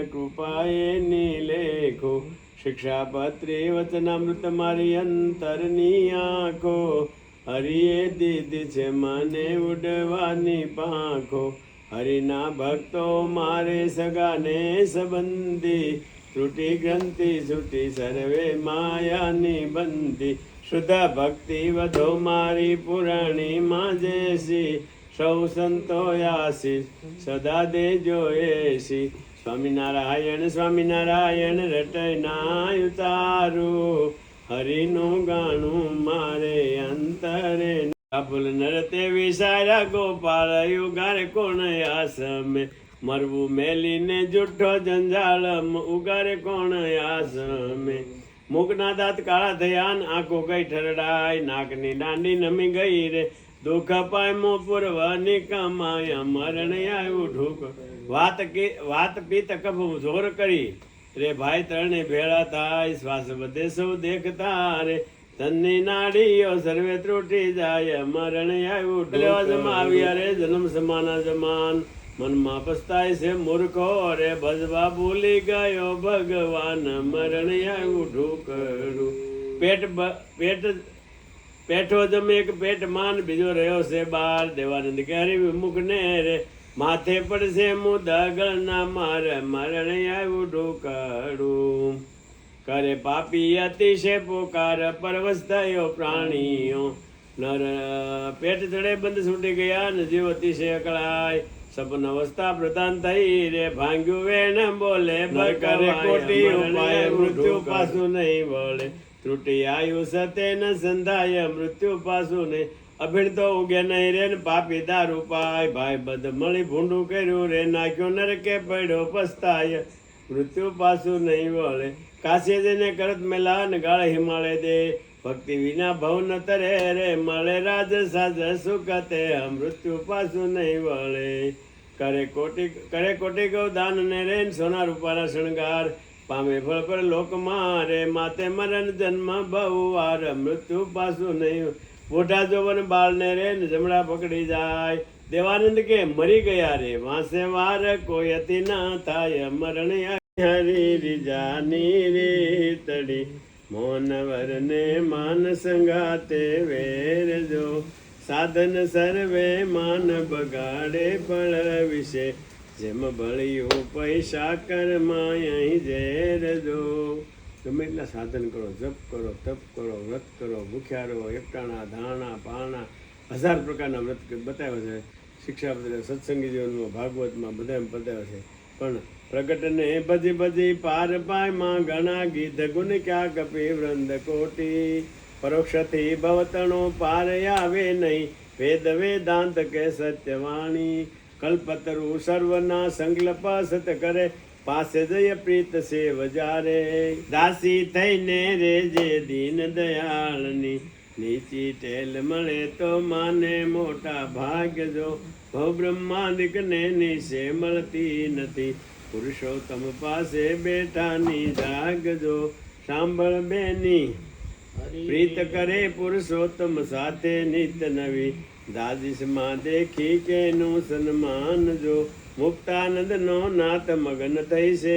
કૃપાએ નિલેખો શિક્ષાપત્રી વચનામૃત મારી અંતરની આંખો હરિએ દીધી છે મને ઉડવાની પાંખો હરિના ભક્તો મારે સગાને સંબંધી ત્રુટી ગ્રંથિ છૂટી સર્વે માયાની બંધી શુદ્ધ ભક્તિ વધો મારી પુરાણી માં જેસી સૌ સંતો આશીષ સદા દેજો એસી સ્વામિનારાયણ સ્વામિનારાયણ રટના ઉતારું હરિનું ગાણું મારે અંતરે ભૂલ નરતે વિસારા ગોપાળ યુગાર કોણ આસમે મરવું મેલીને જુઠ્ઠો જંજાળમ ઉગારે કોણ આસમે મુખના દાંત કાળા થયા આંખો ગઈ ઠરડાય નાકની દાંડી નમી ગઈ રે દુઃખ પાયમો પૂર્વની કમાય મરણ આવ્યું ઢૂક વાત પિત્ત કફ જોર કરી રે ભાઈ ત્રણે ભેળા થાય શ્વાસ વધે સૌ દેખતા રે તનની નાડીઓ સર્વે ત્રુટી જાય મરણ આવ્યું આવ્યા રે જન્મ સમાન જમાન મનમાં પસ્તાય છે મૂર્ખો રે ભજવા ભૂલી ગયો ભગવાન મરણ આવ્યું ઢોકરું પેઠો જમે એક પેટ માન બીજો રહ્યો છે બાર દેવાનંદ ક્યારે વિમુખ ને રે માથે પડશે મુદગળ ના માર મરણ આવ્યું ઢોકરું કરે પાપી અતિશય પોકાર પરવશ થયો પ્રાણીઓ નર પેટ ચડે બંધ છૂટી ગયા ને જીવ અતિશય અકળાય સપન અવસ્થા પ્રધાન થઈ રે ભાંગ્યું વેણ બોલે કરે કોટી ઉપાય મૃત્યુ પાછું નહીં વળે ત્રુટી આયુ સતે ન સંધાય મૃત્યુ પાછું નહીં અભીણ તો ઉગે નહીં રે ને પાપી દારૂ પાય ભાઈ બધ મળી ભૂંડું કર્યું રે નાખ્યો નરકે પડ્યો પસ્તાય મૃત્યુ પાછું નહીં વળે કાશી જઈને કરત મેલા ને ગાળ હિમાલય દે ભક્તિ વિના ભવ ન તરે રે મળે રાજ સાજ સુખતે મૃત્યુ પાછું નહીં વળે કરે કોટી ગૌ દાન ને રે સોના રૂપાના શણગાર પામે ફળ પર લોકમાં રે માતે મરણ જન્મ બહુ વાર મૃત્યુ પાછું નહીં મોઢા જોવન બાળ ને રે ને જમણા પકડી જાય દેવાનંદ કે મરી ગયા રે વાંસે વાર કોઈ અતિ ના થાય મરણ હરી રીજાની રીતડી મોનવર ને માન સંગાતે વેરજો સાધન સર્વે માન બગાડે ફળ વિશે જેમ બળ્યું પૈસા કર્મા અહીં ઝેરજો ગમે એટલા સાધન કરો જપ કરો તપ કરો વ્રત કરો ભૂખ્યા રહો એકટાણા ધાણા પાણા 1000 પ્રકારના વ્રત બતાવ્યો છે શિક્ષાપત્ર સત્સંગી જીવનમાં ભાગવતમાં બધામાં બતાવ્યો છે પણ પ્રગટને ભજી ભજી પાર પાય માં ઘણા ગીત ગુણ ક્યાં કપી વૃંદ કોટી પરોક્ષથી ભવતણો પાર આવે નહીં વેદ વેદાંત કે સત્યવાણી કલ્પતરુ સર્વના સંકલ્પ સત કરે પાસે જય પ્રીત સેવ જારે દાસી થઈને રેજે દીન દયાળની નીચી ટેલ મળે તો માને મોટા ભાગ્ય ભવ બ્રહ્માંડિક ને નિશે મળતી નથી પુરુષોત્તમ પાસે બેઠાની જાગજો સાંભળ બેની પ્રીત કરે પુરુષોત્તમ સાથે નિત નવી દાદીશમાં દેખી કેનું સન્માન જો મુક્તાનંદ નો નાથ મગન થઈ છે